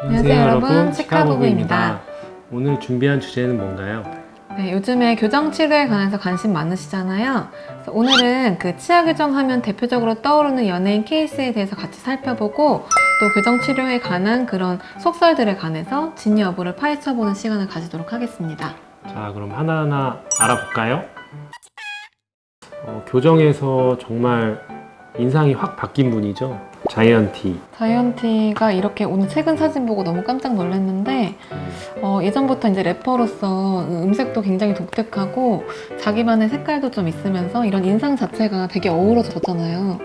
안녕하세요 여러분, 치카부부입니다. 오늘 준비한 주제는 뭔가요? 네, 요즘에 교정 치료에 관해서 관심 많으시잖아요. 그래서 오늘은 그 치아 교정하면 대표적으로 떠오르는 연예인 케이스에 대해서 같이 살펴보고 또 교정 치료에 관한 그런 속설들에 관해서 진위 여부를 파헤쳐보는 시간을 가지도록 하겠습니다. 자, 그럼 하나하나 알아볼까요? 교정에서 정말 인상이 확 바뀐 분이죠. 자이언티. 자이언티가 이렇게 오늘 최근 사진 보고 너무 깜짝 놀랐는데 예전부터 이제 래퍼로서 음색도 굉장히 독특하고 자기만의 색깔도 좀 있으면서 이런 인상 자체가 되게 어우러졌잖아요.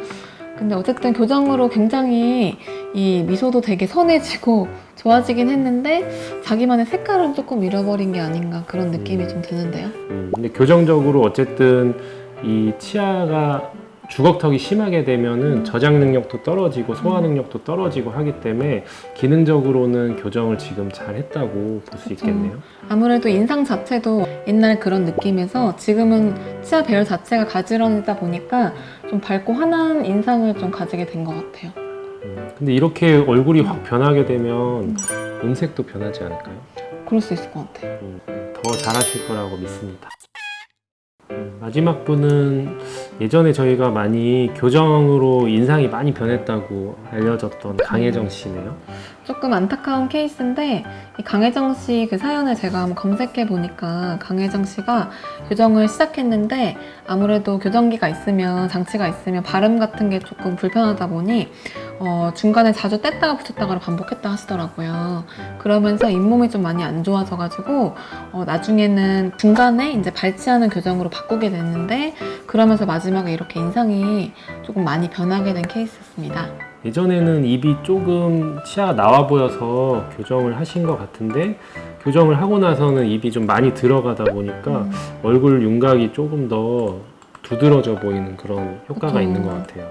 근데 어쨌든 교정으로 굉장히 이 미소도 되게 선해지고 좋아지긴 했는데 자기만의 색깔은 조금 잃어버린 게 아닌가 그런 느낌이 좀 드는데요. 근데 교정적으로 어쨌든 이 치아가 주걱턱이 심하게 되면은 저장 능력도 떨어지고 소화 능력도 떨어지고 하기 때문에 기능적으로는 교정을 지금 잘 했다고 볼 수 있겠네요. 아무래도 인상 자체도 옛날 그런 느낌에서 지금은 치아 배열 자체가 가지런하다 보니까 좀 밝고 환한 인상을 좀 가지게 된 것 같아요. 근데 이렇게 얼굴이 확 변하게 되면 음색도 변하지 않을까요? 그럴 수 있을 것 같아요. 더 잘하실 거라고 믿습니다. 마지막 분은 예전에 저희가 많이 교정으로 인상이 많이 변했다고 알려졌던 강혜정 씨네요. 조금 안타까운 케이스인데 이 강혜정 씨 그 사연을 제가 한번 검색해 보니까 강혜정 씨가 교정을 시작했는데 아무래도 교정기가 있으면 장치가 있으면 발음 같은 게 조금 불편하다 보니 중간에 자주 뗐다가 붙였다가 반복했다 하시더라고요. 그러면서 잇몸이 좀 많이 안 좋아져가지고 나중에는 중간에 이제 발치하는 교정으로 바꾸게 됐는데 그러면서 마지막에 이렇게 인상이 조금 많이 변하게 된 케이스였습니다. 예전에는 입이 조금 치아가 나와 보여서 교정을 하신 것 같은데 교정을 하고 나서는 입이 좀 많이 들어가다 보니까 얼굴 윤곽이 조금 더 두드러져 보이는 그런 효과가 그쵸. 있는 것 같아요.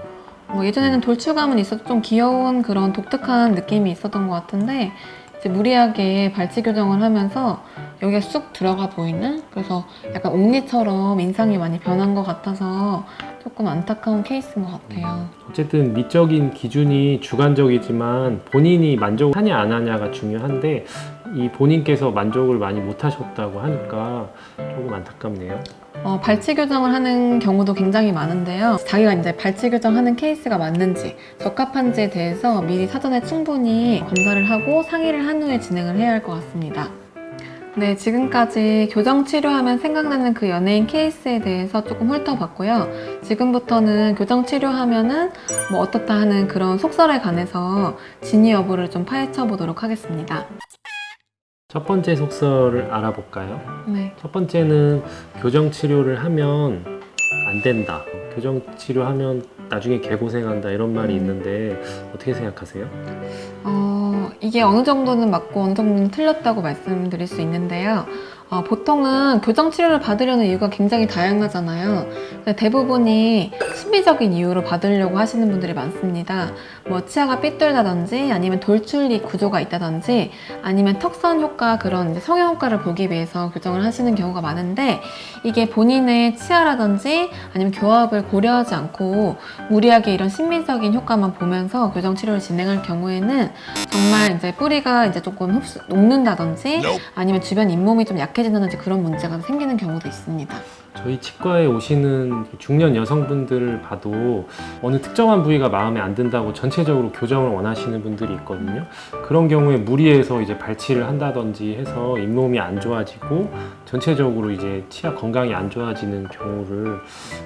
예전에는 돌출감은 있어도 좀 귀여운 그런 독특한 느낌이 있었던 것 같은데 이제 무리하게 발치 교정을 하면서 여기가 쑥 들어가 보이는 그래서 약간 옥리처럼 인상이 많이 변한 것 같아서 조금 안타까운 케이스인 것 같아요. 어쨌든 미적인 기준이 주관적이지만 본인이 만족하냐 안 하냐가 중요한데 이 본인께서 만족을 많이 못 하셨다고 하니까 조금 안타깝네요. 발치 교정을 하는 경우도 굉장히 많은데요. 자기가 이제 발치 교정하는 케이스가 맞는지 적합한지에 대해서 미리 사전에 충분히 검사를 하고 상의를 한 후에 진행을 해야 할 것 같습니다. 네, 지금까지 교정 치료하면 생각나는 그 연예인 케이스에 대해서 조금 훑어봤고요. 지금부터는 교정 치료하면은 뭐 어떻다 하는 그런 속설에 관해서 진위 여부를 좀 파헤쳐 보도록 하겠습니다. 첫 번째 속설을 알아볼까요? 네. 첫 번째는 교정 치료를 하면 안 된다. 교정 치료하면 나중에 개고생한다 이런 말이 있는데 어떻게 생각하세요? 이게 어느 정도는 맞고 어느 정도는 틀렸다고 말씀드릴 수 있는데요. 보통은 교정 치료를 받으려는 이유가 굉장히 다양하잖아요. 대부분이 심리적인 이유로 받으려고 하시는 분들이 많습니다. 뭐 치아가 삐뚤다든지 아니면 돌출리 구조가 있다든지 아니면 턱선 효과 그런 이제 성형 효과를 보기 위해서 교정을 하시는 경우가 많은데 이게 본인의 치아라든지 아니면 교합을 고려하지 않고 무리하게 이런 심리적인 효과만 보면서 교정 치료를 진행할 경우에는 정말 이제 뿌리가 이제 조금 녹는다든지 아니면 주변 잇몸이 좀 약해진다든지 그런 문제가 생기는 경우도 있습니다. 저희 치과에 오시는 중년 여성분들을 봐도 어느 특정한 부위가 마음에 안 든다고 전체적으로 교정을 원하시는 분들이 있거든요. 그런 경우에 무리해서 이제 발치를 한다든지 해서 잇몸이 안 좋아지고 전체적으로 이제 치아 건강이 안 좋아지는 경우를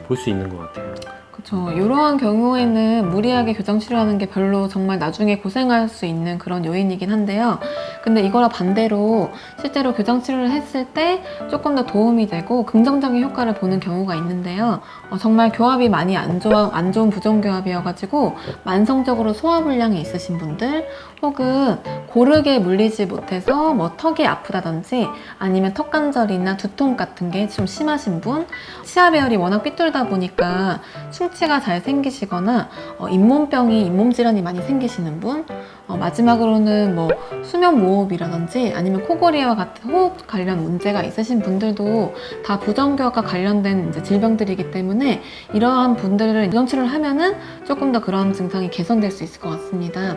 볼 수 있는 것 같아요. 그렇죠. 이러한 경우에는 무리하게 교정 치료하는 게 별로 정말 나중에 고생할 수 있는 그런 요인이긴 한데요. 근데 이거랑 반대로 실제로 교정 치료를 했을 때 조금 더 도움이 되고 긍정적인 효과를 보는 경우가 있는데요. 정말 교합이 많이 안 좋은 부종교합이어가지고 만성적으로 소화불량이 있으신 분들 혹은 고르게 물리지 못해서 뭐 턱이 아프다든지 아니면 턱관절이나 두통 같은 게 좀 심하신 분 치아 배열이 워낙 삐뚤다 보니까 충치가 잘 생기시거나 잇몸 질환이 많이 생기시는 분 마지막으로는 뭐 수면 무호흡이라든지 아니면 코골이와 같은 호흡 관련 문제가 있으신 분들도 다 부정교합과 관련된 이제 질병들이기 때문에 이러한 분들을 교정 치료를 하면은 조금 더 그런 증상이 개선될 수 있을 것 같습니다.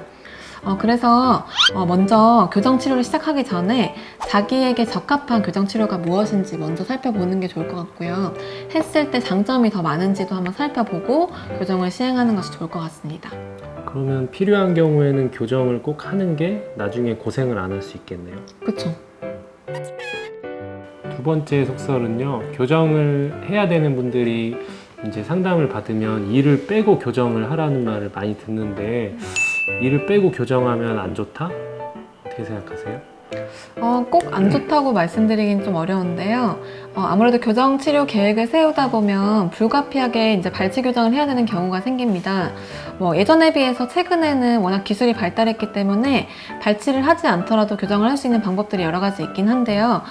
그래서 먼저 교정 치료를 시작하기 전에 자기에게 적합한 교정 치료가 무엇인지 먼저 살펴보는 게 좋을 것 같고요. 했을 때 장점이 더 많은지도 한번 살펴보고 교정을 시행하는 것이 좋을 것 같습니다. 그러면 필요한 경우에는 교정을 꼭 하는 게 나중에 고생을 안 할 수 있겠네요. 그쵸? 두 번째 속설은요, 교정을 해야 되는 분들이 이제 상담을 받으면 이를 빼고 교정을 하라는 말을 많이 듣는데, 이를 빼고 교정하면 안 좋다? 어떻게 생각하세요? 꼭 안 좋다고 말씀드리긴 좀 어려운데요. 아무래도 교정 치료 계획을 세우다 보면 불가피하게 이제 발치 교정을 해야 되는 경우가 생깁니다. 예전에 비해서 최근에는 워낙 기술이 발달했기 때문에 발치를 하지 않더라도 교정을 할 수 있는 방법들이 여러 가지 있긴 한데요.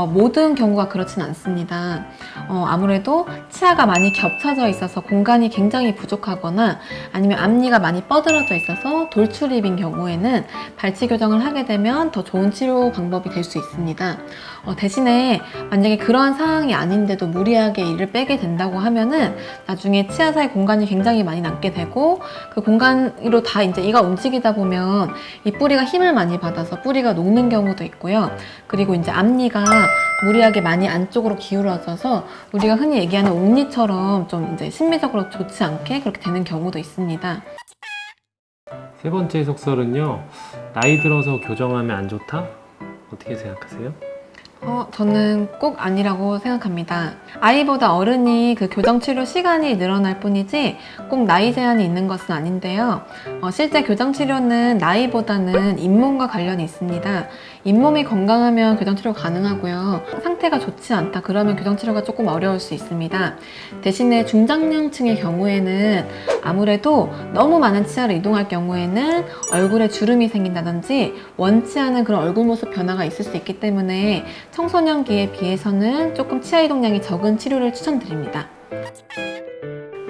모든 경우가 그렇진 않습니다. 아무래도 치아가 많이 겹쳐져 있어서 공간이 굉장히 부족하거나 아니면 앞니가 많이 뻗어져 있어서 돌출입인 경우에는 발치 교정을 하게 되면 더 좋은 치료 방법이 될 수 있습니다. 대신에 만약에 그러한 상황이 아닌데도 무리하게 이를 빼게 된다고 하면은 나중에 치아 사이 공간이 굉장히 많이 남게 되고 그 공간으로 다 이제 이가 움직이다 보면 이 뿌리가 힘을 많이 받아서 뿌리가 녹는 경우도 있고요. 그리고 이제 앞니가 무리하게 많이 안쪽으로 기울어져서 우리가 흔히 얘기하는 옥니처럼 좀 이제 심미적으로 좋지 않게 그렇게 되는 경우도 있습니다. 세 번째 속설은요, 나이 들어서 교정하면 안 좋다? 어떻게 생각하세요? 저는 꼭 아니라고 생각합니다. 아이보다 어른이 그 교정 치료 시간이 늘어날 뿐이지 꼭 나이 제한이 있는 것은 아닌데요. 실제 교정 치료는 나이보다는 잇몸과 관련이 있습니다. 잇몸이 건강하면 교정 치료 가능하고요. 상태가 좋지 않다 그러면 교정 치료가 조금 어려울 수 있습니다. 대신에 중장년층의 경우에는 아무래도 너무 많은 치아를 이동할 경우에는 얼굴에 주름이 생긴다든지 원치 않은 그런 얼굴 모습 변화가 있을 수 있기 때문에 청소년기에 비해서는 조금 치아 이동량이 적은 치료를 추천드립니다.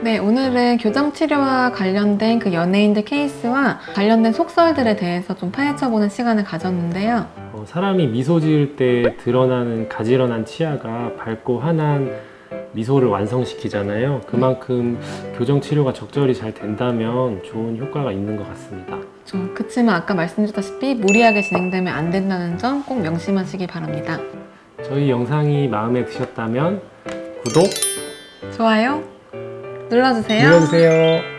네, 오늘은 교정 치료와 관련된 그 연예인들 케이스와 관련된 속설들에 대해서 좀 파헤쳐보는 시간을 가졌는데요. 사람이 미소 지을 때 드러나는 가지런한 치아가 밝고 환한 미소를 완성시키잖아요. 그만큼 교정 치료가 적절히 잘 된다면 좋은 효과가 있는 것 같습니다. 그치만 아까 말씀드렸다시피 무리하게 진행되면 안 된다는 점 꼭 명심하시기 바랍니다. 저희 영상이 마음에 드셨다면 구독, 좋아요 눌러주세요. 눌러주세요.